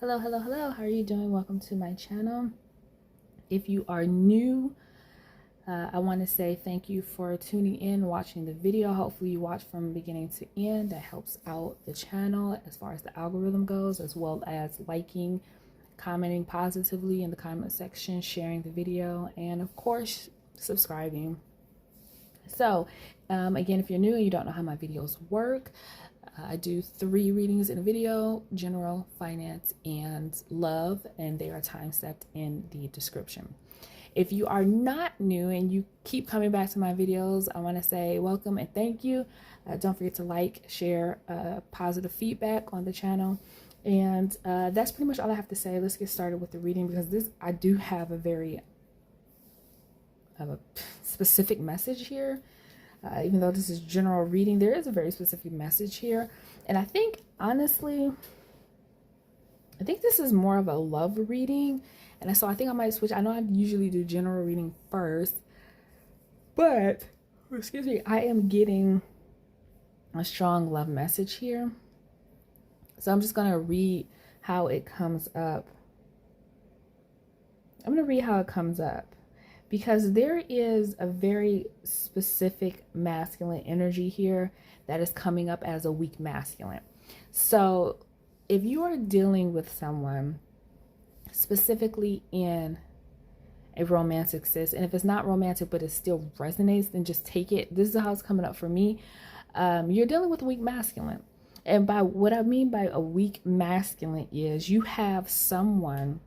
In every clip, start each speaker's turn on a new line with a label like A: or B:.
A: Hello. How are you doing? Welcome to my channel. If you are new, I want to say thank you for tuning in, watching the video. Hopefully you watch from beginning to end. That helps out the channel as far as the algorithm goes, as well as liking, commenting positively in the comment section, sharing the video, and of course, subscribing. So again, if you're new and you don't know how my videos work, I do 3 readings in a video: general, finance, and love, and they are time stepped in the description. If you are not new and you keep coming back to my videos, I want to say welcome and thank you. Don't forget to like, share, positive feedback on the channel. And that's pretty much all I have to say. Let's get started with the reading, because I do have a specific message here. Even though this is general reading, there is a very specific message here. And I think, honestly, this is more of a love reading. And so I think I might switch. I know I usually do general reading first, but, excuse me, I am getting a strong love message here. So I'm just going to read how it comes up. I'm going to read how it comes up, because there is a very specific masculine energy here that is coming up as a weak masculine. So if you are dealing with someone specifically in a romantic sense, and if it's not romantic but it still resonates, then just take it. This is how it's coming up for me. You're dealing with a weak masculine. And by what I mean by a weak masculine is you have someone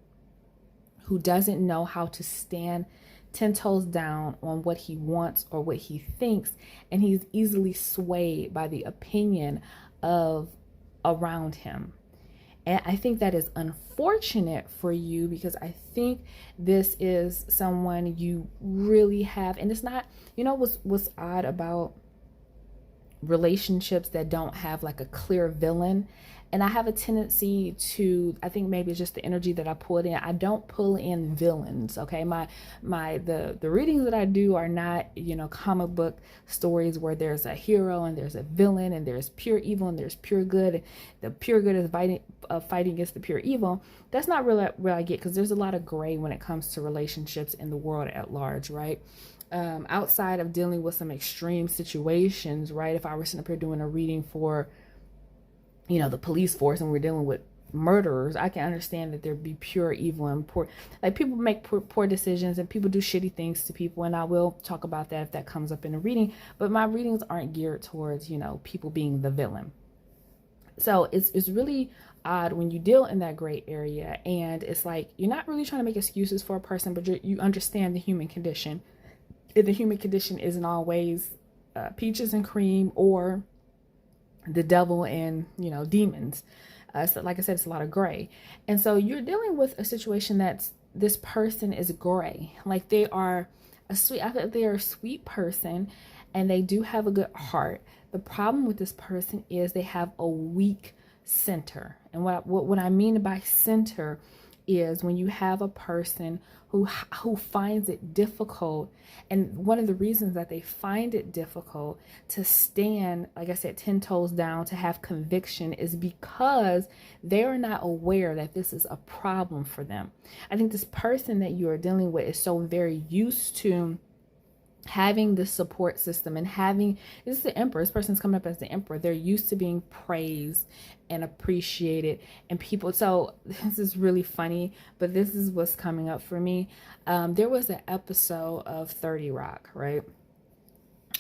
A: who doesn't know how to stand 10 toes down on what he wants or what he thinks, and he's easily swayed by the opinion of around him. And I think that is unfortunate for you, because I think this is someone you really have, and it's not, you know, what's odd about relationships that don't have like a clear villain. And I have a tendency to, I think maybe it's just the energy that I pull in. I don't pull in villains. Okay. The readings that I do are not, you know, comic book stories where there's a hero and there's a villain and there's pure evil and there's pure good. The pure good is fighting against the pure evil. That's not really where I get, because there's a lot of gray when it comes to relationships in the world at large, right? Outside of dealing with some extreme situations, right? If I were sitting up here doing a reading for, you know, the police force, and we're dealing with murderers, I can understand that there'd be pure evil and poor, like people make poor decisions and people do shitty things to people. And I will talk about that if that comes up in a reading, but my readings aren't geared towards, you know, people being the villain. So it's really odd when you deal in that gray area, and it's like, you're not really trying to make excuses for a person, but you understand the human condition. If the human condition isn't always peaches and cream or the devil and, you know, demons. So like I said, it's a lot of gray. And so you're dealing with a situation that's, this person is gray. Like they are I think they are a sweet person and they do have a good heart. The problem with this person is they have a weak center. And what I mean by center is when you have a person who finds it difficult, and one of the reasons that they find it difficult to stand, like I said, 10 toes down, to have conviction, is because they are not aware that this is a problem for them. I think this person that you are dealing with is so very used to having this support system and having, this is the emperor, this person's coming up as the emperor. They're used to being praised and appreciated, and people, so this is really funny, but this is what's coming up for me. There was an episode of 30 Rock, right,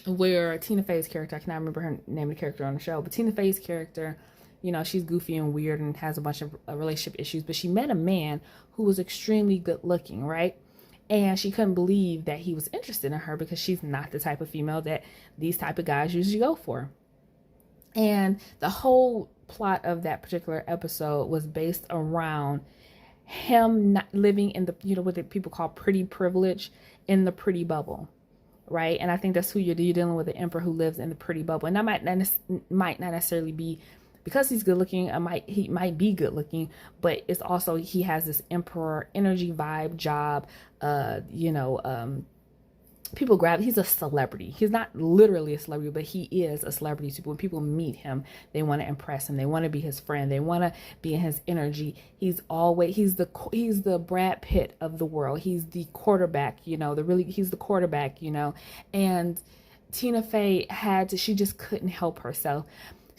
A: where Tina Fey's character, I cannot remember her name of the character on the show, but Tina Fey's character, you know, she's goofy and weird and has a bunch of relationship issues, but she met a man who was extremely good looking, right? And she couldn't believe that he was interested in her, because she's not the type of female that these type of guys usually go for. And the whole plot of that particular episode was based around him not living in the, you know, what the people call pretty privilege, in the pretty bubble, right? And I think that's who you're dealing with, the emperor who lives in the pretty bubble. And that might not necessarily be because he's good looking. He might be good looking, but it's also, he has this emperor energy, vibe, job, people grab, he's a celebrity. He's not literally a celebrity, but he is a celebrity. So when people meet him, they want to impress him. They want to be his friend. They want to be in his energy. He's the Brad Pitt of the world. He's the quarterback, he's the quarterback, and Tina Fey she just couldn't help herself.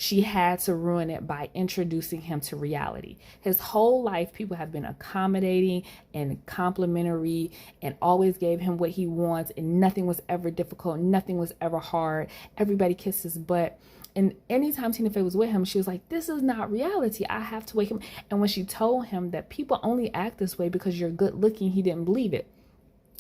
A: She had to ruin it by introducing him to reality. His whole life, people have been accommodating and complimentary and always gave him what he wants, and nothing was ever difficult. Nothing was ever hard. Everybody kissed his butt. And anytime Tina Fey was with him, she was like, this is not reality. I have to wake him. And when she told him that people only act this way because you're good looking, he didn't believe it.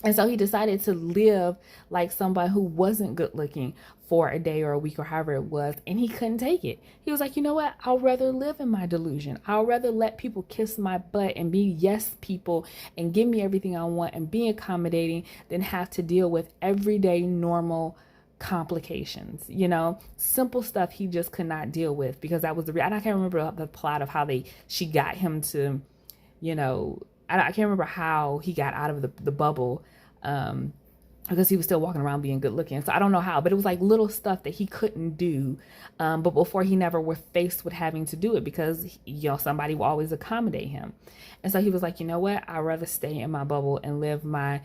A: And so he decided to live like somebody who wasn't good looking for a day or a week or however it was. And he couldn't take it. He was like, you know what? I'll rather live in my delusion. I'll rather let people kiss my butt and be yes people and give me everything I want and be accommodating than have to deal with everyday normal complications, simple stuff he just could not deal with, because that was and I can't remember the plot of how she got him to, I can't remember how he got out of the bubble, because he was still walking around being good looking. So I don't know how, but it was like little stuff that he couldn't do. But before, he never was faced with having to do it because, somebody will always accommodate him. And so he was like, you know what? I'd rather stay in my bubble and live my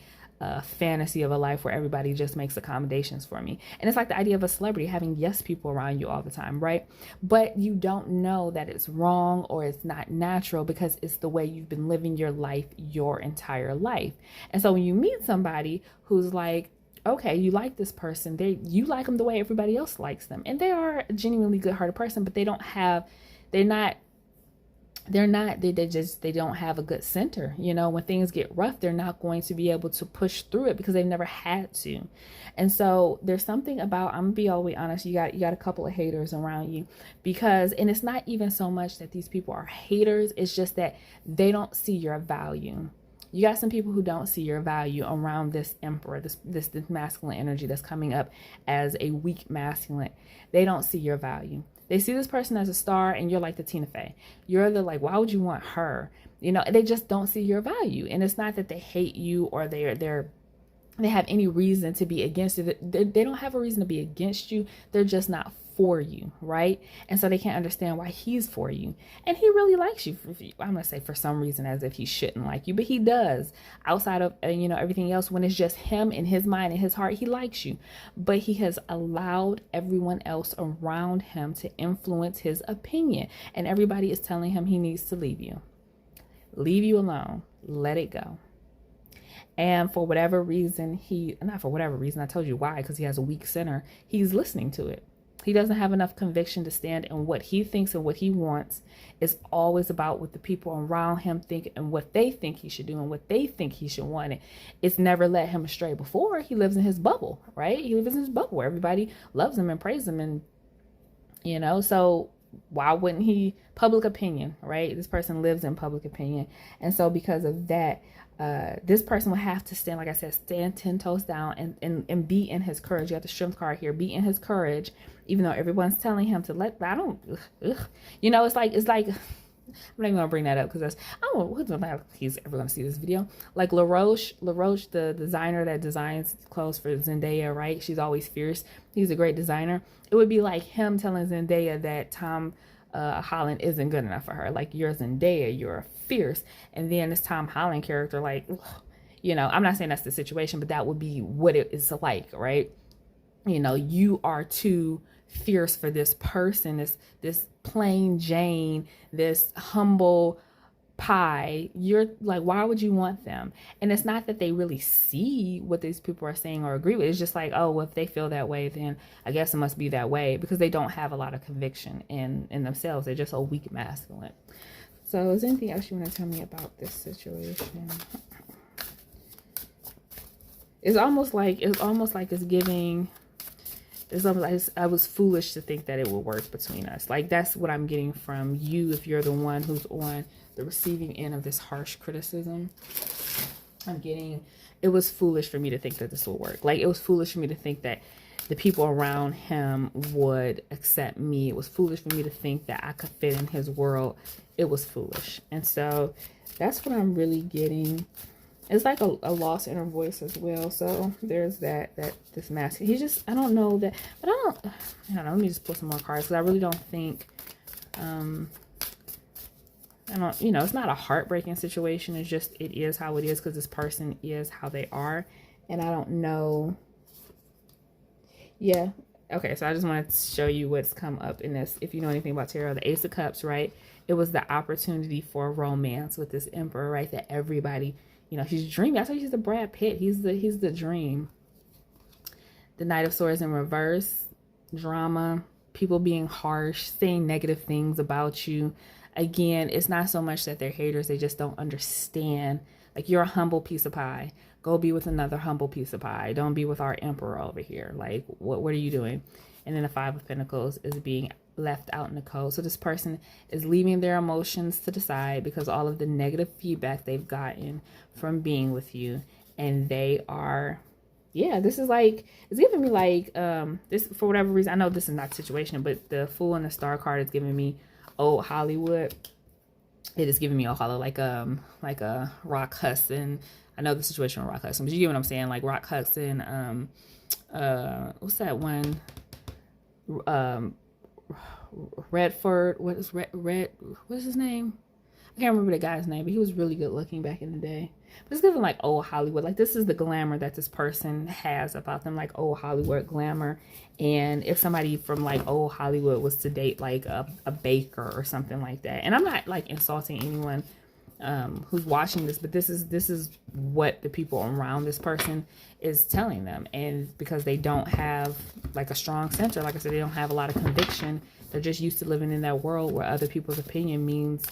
A: fantasy of a life where everybody just makes accommodations for me. And it's like the idea of a celebrity having yes people around you all the time, right? But you don't know that it's wrong or it's not natural because it's the way you've been living your life your entire life. And so when you meet somebody who's like, okay, you like this person, you like them the way everybody else likes them, and they are a genuinely good-hearted person, but they don't have a good center. When things get rough, they're not going to be able to push through it because they've never had to. And so there's something about, I'm gonna be all the way honest, you got a couple of haters around you, and it's not even so much that these people are haters, it's just that they don't see your value. You got some people who don't see your value around this emperor, this masculine energy that's coming up as a weak masculine. They don't see your value. They see this person as a star, and you're like the Tina Fey. You're like, why would you want her? They just don't see your value. And it's not that they hate you or they have any reason to be against you. They don't have a reason to be against you. They're just not for you, right? And so they can't understand why he's for you. And he really likes you. I'm going to say for some reason, as if he shouldn't like you, but he does. Outside of, everything else, when it's just him in his mind and his heart, he likes you. But he has allowed everyone else around him to influence his opinion. And everybody is telling him he needs to leave you. Leave you alone. Let it go. And for whatever reason, I told you why, because he has a weak center, he's listening to it. He doesn't have enough conviction to stand in what he thinks and what he wants. It's always about what the people around him think and what they think he should do and what they think he should want. It's never led him astray before. He lives in his bubble, right? He lives in his bubble where everybody loves him and praises him. And, so why wouldn't he? Public opinion, right? This person lives in public opinion. And so because of that, this person will have to stand, like I said, stand 10 toes down and be in his courage. You have the strength card here. Be in his courage, even though everyone's telling him to it's like, I'm not even gonna bring that up because I don't know he's ever gonna see this video. Like LaRoche, the designer that designs clothes for Zendaya, right? She's always fierce. He's a great designer. It would be like him telling Zendaya that Tom Holland isn't good enough for her. Like, you're Zendaya, you're fierce, and then this Tom Holland character, like, I'm not saying that's the situation, but that would be what it is like, right? You are too fierce for this person, this plain Jane, this humble pie. You're like, why would you want them? And it's not that they really see what these people are saying or agree with. It's just like, oh, well, if they feel that way, then I guess it must be that way, because they don't have a lot of conviction in themselves. They're just a weak masculine. So is there anything else you want to tell me about this situation? It's almost like it's giving. It's almost like I was foolish to think that it would work between us. Like, that's what I'm getting from you if you're the one who's on the receiving end of this harsh criticism. It was foolish for me to think that this will work. Like, it was foolish for me to think that the people around him would accept me. It was foolish for me to think that I could fit in his world. It was foolish. And so that's what I'm really getting It's like a lost inner voice as well. So there's that this mask. He just, I don't know that, but I don't know. Let me just pull some more cards because I really don't think, I don't, it's not a heartbreaking situation. It's just, it is how it is because this person is how they are. And I don't know. Yeah. Okay. So I just wanted to show you what's come up in this. If you know anything about tarot, the Ace of Cups, right? It was the opportunity for romance with this Emperor, right? That everybody, he's dreaming. That's why he's the Brad Pitt. He's the dream. The Knight of Swords in reverse, drama, people being harsh, saying negative things about you. Again, it's not so much that they're haters, they just don't understand. Like, you're a humble piece of pie. Go be with another humble piece of pie. Don't be with our emperor over here. Like, what are you doing? And then the Five of Pentacles is being left out in the cold. So this person is leaving their emotions to the side because all of the negative feedback they've gotten from being with you. And they are, yeah, this is like, it's giving me like, this, for whatever reason, I know this is not the situation, but the Fool and the Star card is giving me old Hollywood. It is giving me old Hollywood, like a Rock Hudson. I know the situation with Rock Hudson, but you get what I'm saying? Like Rock Hudson, what's that one? Redford, what is what's his name? I can't remember the guy's name, but he was really good looking back in the day. But it's giving like old Hollywood. Like, this is the glamour that this person has about them, like old Hollywood glamour. And if somebody from like old Hollywood was to date like a baker or something like that, and I'm not like insulting anyone who's watching this, but this is what the people around this person is telling them. And because they don't have like a strong center, like I said, they don't have a lot of conviction. They're just used to living in that world where other people's opinion means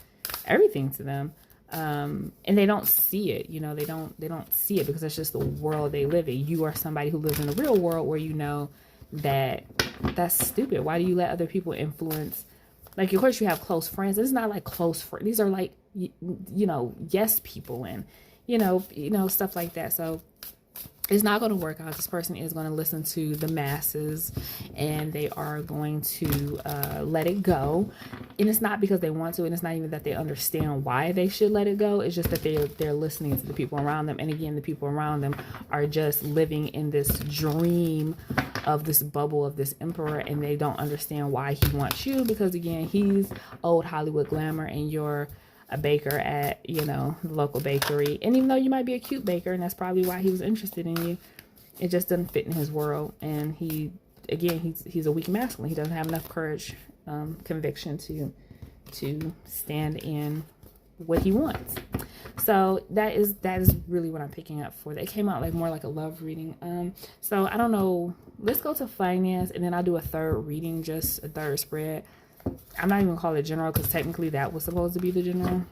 A: everything to them. And they don't see it, they don't see it because it's just the world they live in. You are somebody who lives in the real world where you know that that's stupid. Why do you let other people influence? Like, of course you have close friends. It's not like close friends. These are like, yes people and, stuff like that. So it's not going to work out. This person is going to listen to the masses and they are going to let it go. And it's not because they want to, and it's not even that they understand why they should let it go. It's just that they're listening to the people around them. And again, the people around them are just living in this dream of this bubble of this emperor, and they don't understand why he wants you, because again, he's old Hollywood glamour and you're a baker at, the local bakery. And even though you might be a cute baker, and that's probably why he was interested in you, it just doesn't fit in his world. And he's a weak masculine. He doesn't have enough courage, conviction to stand in what he wants. So that is really what I'm picking up for that. It came out like more like a love reading. So I don't know. Let's go to finance, and then I'll do a third reading, just a third spread. I'm not even gonna call it general because technically that was supposed to be the general,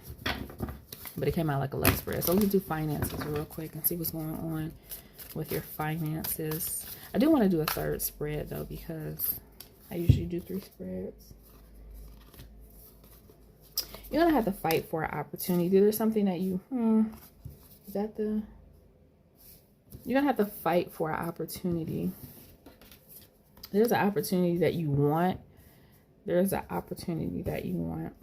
A: but it came out like a love spread. So let's do finances real quick and see what's going on with your finances. I do want to do a third spread though, because I usually do 3 spreads. You're gonna have to fight for an opportunity. There's something that you you're gonna have to fight for an opportunity. There's an opportunity that you want. There's an opportunity that you want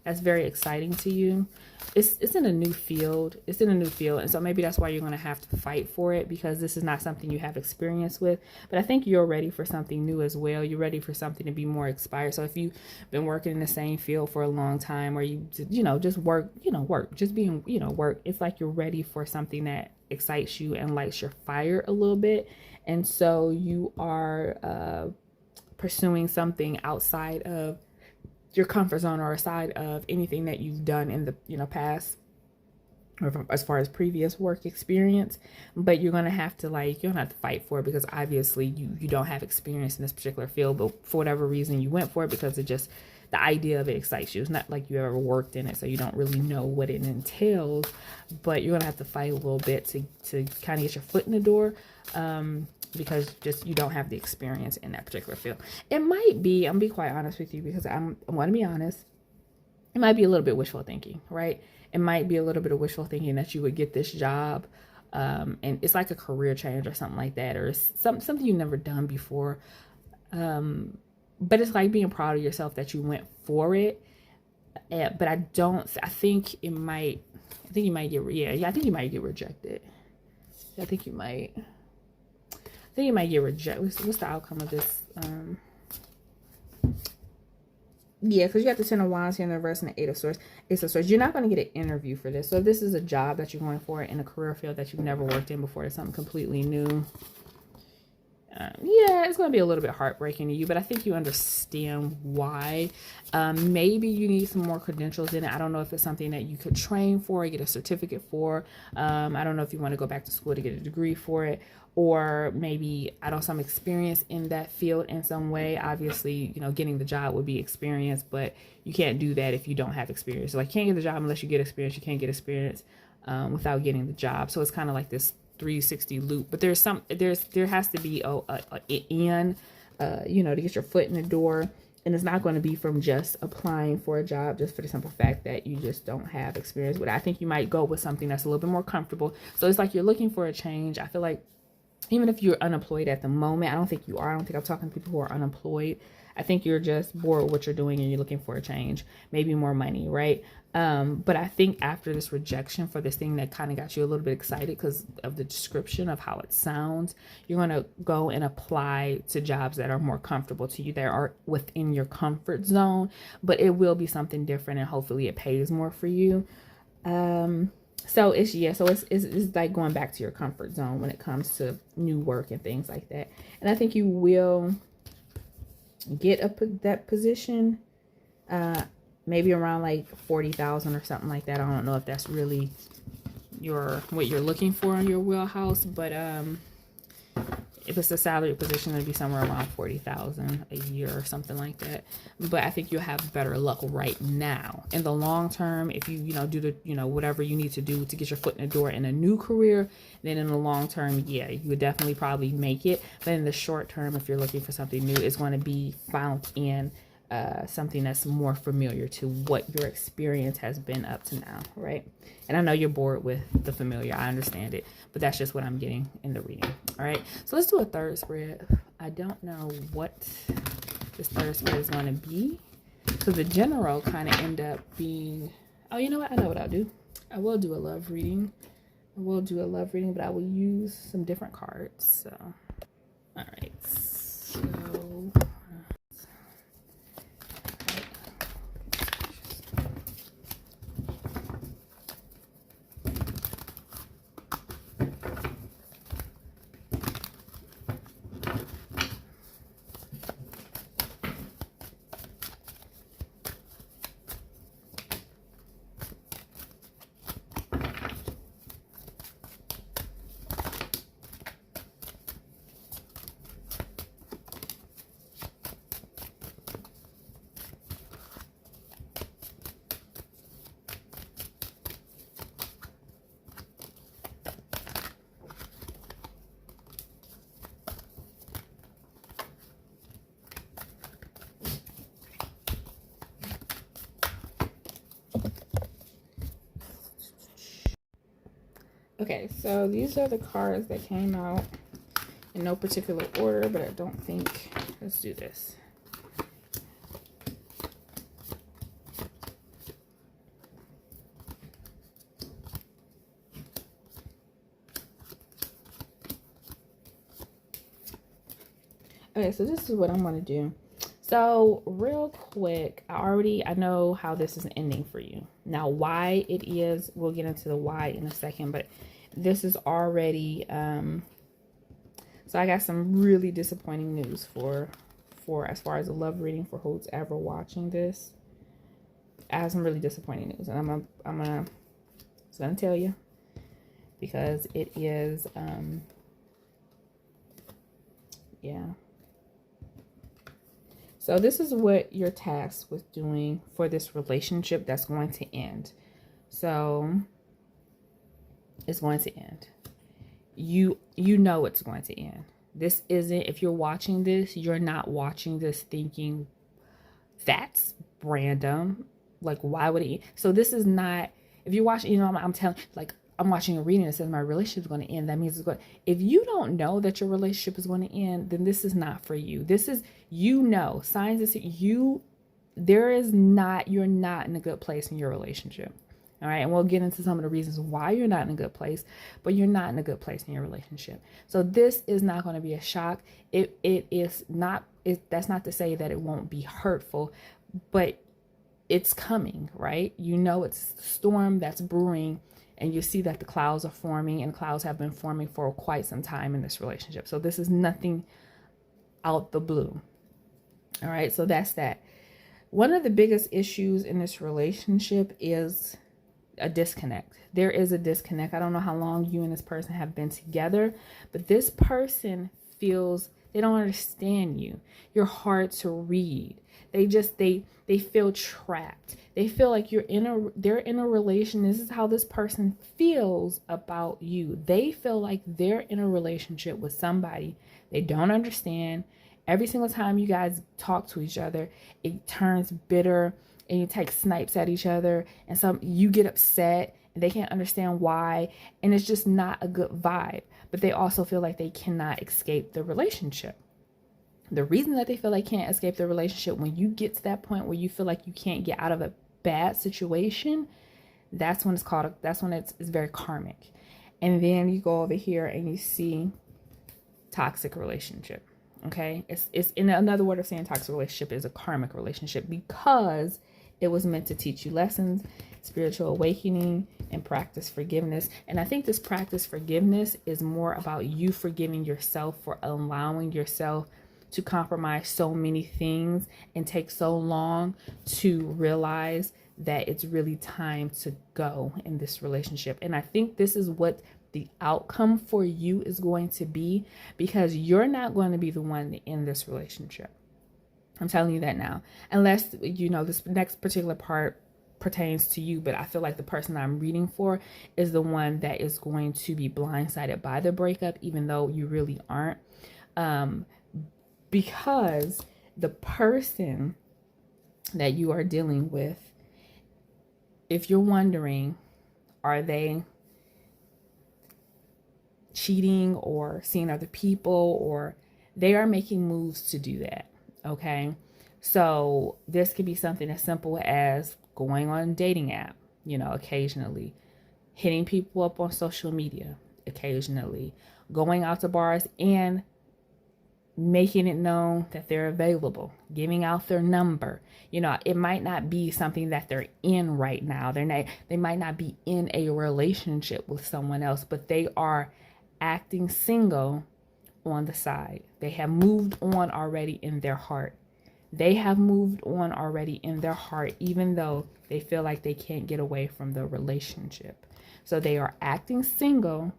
A: that's very exciting to you. It's in a new field. It's in a new field. And so maybe that's why you're going to have to fight for it, because this is not something you have experience with. But I think you're ready for something new as well. You're ready for something to be more inspired. So if you've been working in the same field for a long time, or you just work, just being, work, it's like you're ready for something that excites you and lights your fire a little bit. And so you are pursuing something outside of your comfort zone, or aside of anything that you've done in the past, or as far as previous work experience. But you're gonna have to you don't have to fight for it, because obviously you don't have experience in this particular field, but for whatever reason you went for it, because it just, the idea of it excites you. It's not like you ever worked in it, so you don't really know what it entails, but you're gonna have to fight a little bit to kind of get your foot in the door, because just you don't have the experience in that particular field. It might be, I'm gonna be quite honest with you, because I want to be honest, it might be a little bit wishful thinking, right? It might be a little bit of wishful thinking that you would get this job, and it's like a career change or something like that, or something you've never done before, but it's like being proud of yourself that you went for it. But I think it might, I think you might get, yeah, I think you might get rejected. I think you might get rejected. What's the outcome of this? Yeah, because you got the Ten of Wands here in the reverse and the Eight of Swords. Ace of Swords. You're not going to get an interview for this. So if this is a job that you're going for in a career field that you've never worked in before, it's something completely new. Yeah, it's going to be a little bit heartbreaking to you, but I think you understand why. Maybe you need some more credentials in it. I don't know if it's something that you could train for, get a certificate for. I don't know if you want to go back to school to get a degree for it, or maybe, I don't know, some experience in that field in some way. Obviously, you know, getting the job would be experience, but you can't do that if you don't have experience. So, like, you can't get the job unless you get experience. You can't get experience without getting the job. So it's kind of like this 360 loop, but there has to be you know, to get your foot in the door, and it's not going to be from just applying for a job just for the simple fact that you just don't have experience. But I think you might go with something that's a little bit more comfortable. So it's like you're looking for a change. I feel like even if you're unemployed at the moment, I don't think you are. I don't think I'm talking to people who are unemployed. I think you're just bored with what you're doing and you're looking for a change, maybe more money, right? But I think after this rejection for this thing that kind of got you a little bit excited because of the description of how it sounds, you're going to go and apply to jobs that are more comfortable to you, that are within your comfort zone, but it will be something different and hopefully it pays more for you. So it's like going back to your comfort zone when it comes to new work and things like that. And I think you will get that position, maybe around like 40,000 or something like that. I don't know if that's really what you're looking for in your wheelhouse, but if it's a salary position, it'd be somewhere around 40,000 a year or something like that. But I think you'll have better luck right now. In the long term, if you do the whatever you need to do to get your foot in the door in a new career, then in the long term, yeah, you would definitely probably make it. But in the short term, if you're looking for something new, it's going to be found in something that's more familiar to what your experience has been up to now, right? And I know you're bored with the familiar. I understand it, but that's just what I'm getting in the reading. All right, so let's do a third spread. I don't know what this third spread is going to be, because the general kind of end up being, oh, you know what? I know what I'll do. I will do a love reading. But I will use some different cards. So, all right, so okay, so these are the cards that came out in no particular order, but I don't think, let's do this. Okay, so this is what I'm going to do. So real quick, I know how this is ending for you. Now, why it is, we'll get into the why in a second, but this is already, so I got some really disappointing news for as far as a love reading for who's ever watching this. I have some really disappointing news, and I'm gonna tell you, because it is, yeah. So this is what you're tasked with doing for this relationship that's going to end. So it's going to end. You know it's going to end. This isn't, if you're watching this, you're not watching this thinking that's random. Like, why would it? So this is not, if you're watching, I'm telling, like, I'm watching a reading that says my relationship is going to end. That means it's going. If you don't know that your relationship is going to end, then this is not for you. This is, signs that you're not in a good place in your relationship. All right. And we'll get into some of the reasons why you're not in a good place, but you're not in a good place in your relationship. So this is not going to be a shock. It is not, that's not to say that it won't be hurtful, but it's coming, right? You know, it's a storm that's brewing, and you see that the clouds are forming, and clouds have been forming for quite some time in this relationship. So this is nothing out the blue. All right. So that's that. One of the biggest issues in this relationship is a disconnect. There is a disconnect. I don't know how long you and this person have been together, but this person feels they don't understand you. You're hard to read. They feel trapped. They feel like they're in a relation. This is how this person feels about you. They feel like they're in a relationship with somebody they don't understand. Every single time you guys talk to each other, it turns bitter, and you take snipes at each other, and you get upset and they can't understand why, and it's just not a good vibe. But they also feel like they cannot escape the relationship. The reason that they feel like can't escape the relationship, when you get to that point where you feel like you can't get out of a bad situation, that's when it's very karmic. And then you go over here and you see toxic relationship. Okay, it's in another word of saying toxic relationship is a karmic relationship, because it was meant to teach you lessons, spiritual awakening, and practice forgiveness. And I think this practice forgiveness is more about you forgiving yourself for allowing yourself to compromise so many things and take so long to realize that it's really time to go in this relationship. And I think this is what the outcome for you is going to be, because you're not going to be the one in this relationship. I'm telling you that now, unless, you know, this next particular part pertains to you, but I feel like the person I'm reading for is the one that is going to be blindsided by the breakup, even though you really aren't. Because the person that you are dealing with, if you're wondering, are they cheating or seeing other people, or they are making moves to do that. Okay. So this could be something as simple as going on a dating app, you know, occasionally, hitting people up on social media, occasionally, going out to bars and making it known that they're available, giving out their number. You know, it might not be something that they're in right now. They might not be in a relationship with someone else, but they are acting single on the side. They have moved on already in their heart. They have moved on already in their heart, even though they feel like they can't get away from the relationship. So they are acting single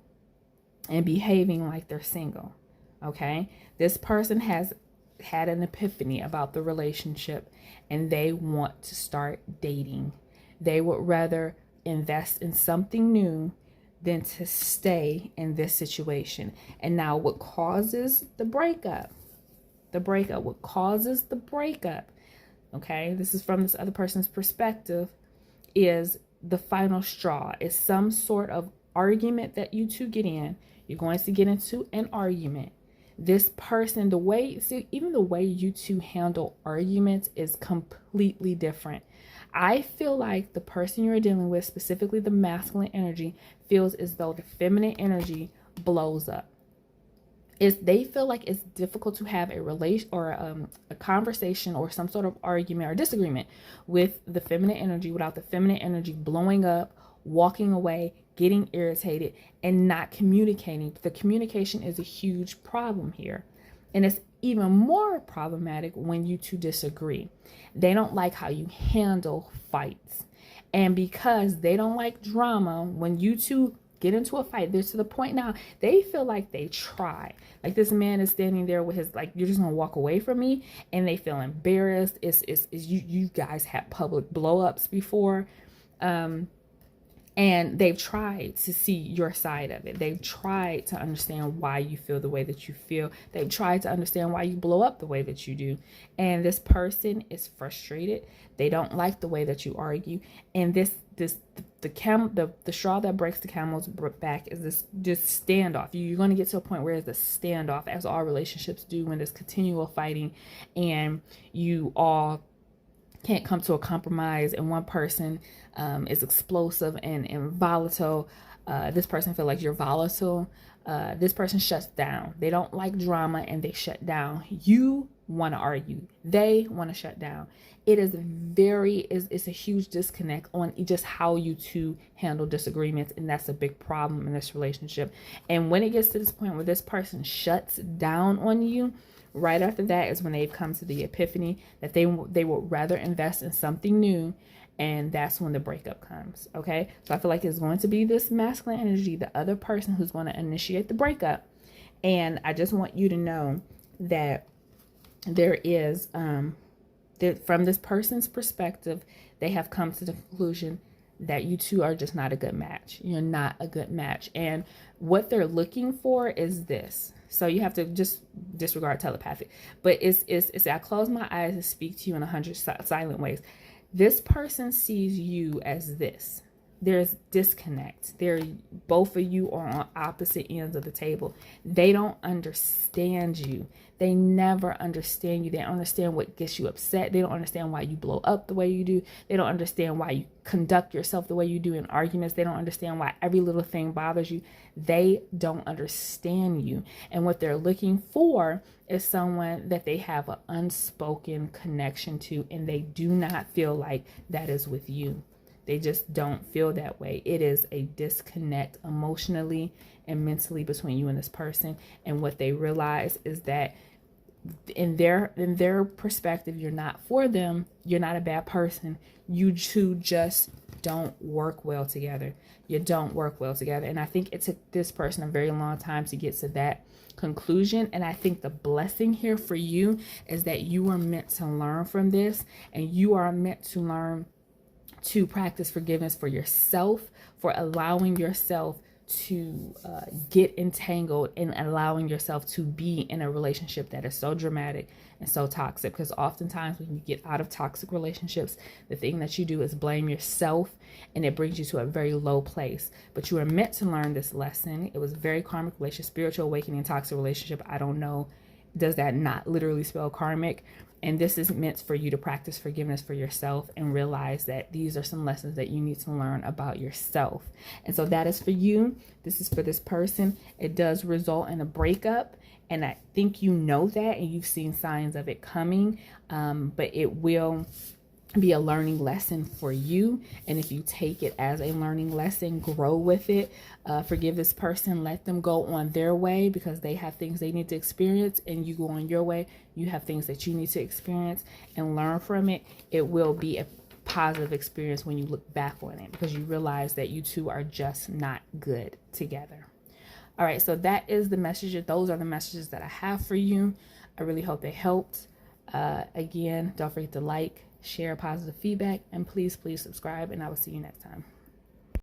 A: and behaving like they're single. Okay. This person has had an epiphany about the relationship, and they want to start dating. They would rather invest in something new than to stay in this situation. And now what causes the breakup? What causes the breakup, okay, this is from this other person's perspective, is the final straw. Is some sort of argument that you two get in. You're going to get into an argument. This person, even the way you two handle arguments is completely different. I feel like the person you're dealing with, specifically the masculine energy, feels as though the feminine energy blows up. They feel like it's difficult to have a relation or a conversation or some sort of argument or disagreement with the feminine energy without the feminine energy blowing up, walking away, getting irritated, and not communicating. The communication is a huge problem here. And it's even more problematic when you two disagree. They don't like how you handle fights. And because they don't like drama, when you two get into a fight, they're to the point now, they feel like they try. Like this man is standing there with his, like, you're just gonna walk away from me, and they feel embarrassed. You guys had public blow-ups before. And they've tried to see your side of it. They've tried to understand why you feel the way that you feel. They've tried to understand why you blow up the way that you do. And this person is frustrated. They don't like the way that you argue. And the straw that breaks the camel's back is this just standoff. You're going to get to a point where it's a standoff, as all relationships do, when there's continual fighting and you all can't come to a compromise, and one person is explosive and volatile. This person feel like you're volatile. This person shuts down. They don't like drama and they shut down. You want to argue. They want to shut down. It is it's a huge disconnect on just how you two handle disagreements, and that's a big problem in this relationship. And when it gets to this point where this person shuts down on you, right after that is when they've come to the epiphany that they would rather invest in something new, and that's when the breakup comes. Okay, so I feel like it's going to be this masculine energy, the other person, who's going to initiate the breakup. And I just want you to know that there is from this person's perspective, they have come to the conclusion that you two are just not a good match. You're not a good match. And what they're looking for is this. So you have to just disregard telepathic. But it's I close my eyes and speak to you in 100 silent ways. This person sees you as this. There's disconnect. Both of you are on opposite ends of the table. They don't understand you. They never understand you. They don't understand what gets you upset. They don't understand why you blow up the way you do. They don't understand why you conduct yourself the way you do in arguments. They don't understand why every little thing bothers you. They don't understand you. And what they're looking for is someone that they have an unspoken connection to, and they do not feel like that is with you. They just don't feel that way. It is a disconnect emotionally and mentally between you and this person. And what they realize is that in their perspective, you're not for them. You're not a bad person. You two just don't work well together. You don't work well together. And I think it took this person a very long time to get to that conclusion. And I think the blessing here for you is that you are meant to learn from this, and you are meant to learn to practice forgiveness for yourself, for allowing yourself to get entangled and allowing yourself to be in a relationship that is so dramatic and so toxic. Because oftentimes when you get out of toxic relationships, the thing that you do is blame yourself, and it brings you to a very low place. But you are meant to learn this lesson. It was very karmic relationship, spiritual awakening, toxic relationship. I don't know, does that not literally spell karmic? And this is meant for you to practice forgiveness for yourself and realize that these are some lessons that you need to learn about yourself. And so that is for you. This is for this person. It does result in a breakup. And I think you know that, and you've seen signs of it coming. But it will be a learning lesson for you. And if you take it as a learning lesson, grow with it, forgive this person, let them go on their way, because they have things they need to experience, and you go on your way. You have things that you need to experience and learn from it. It will be a positive experience when you look back on it, because you realize that you two are just not good together. All right, so that is the message. Those are the messages that I have for you. I really hope they helped. Again, don't forget to like, share positive feedback, and please subscribe, and I will see you next time.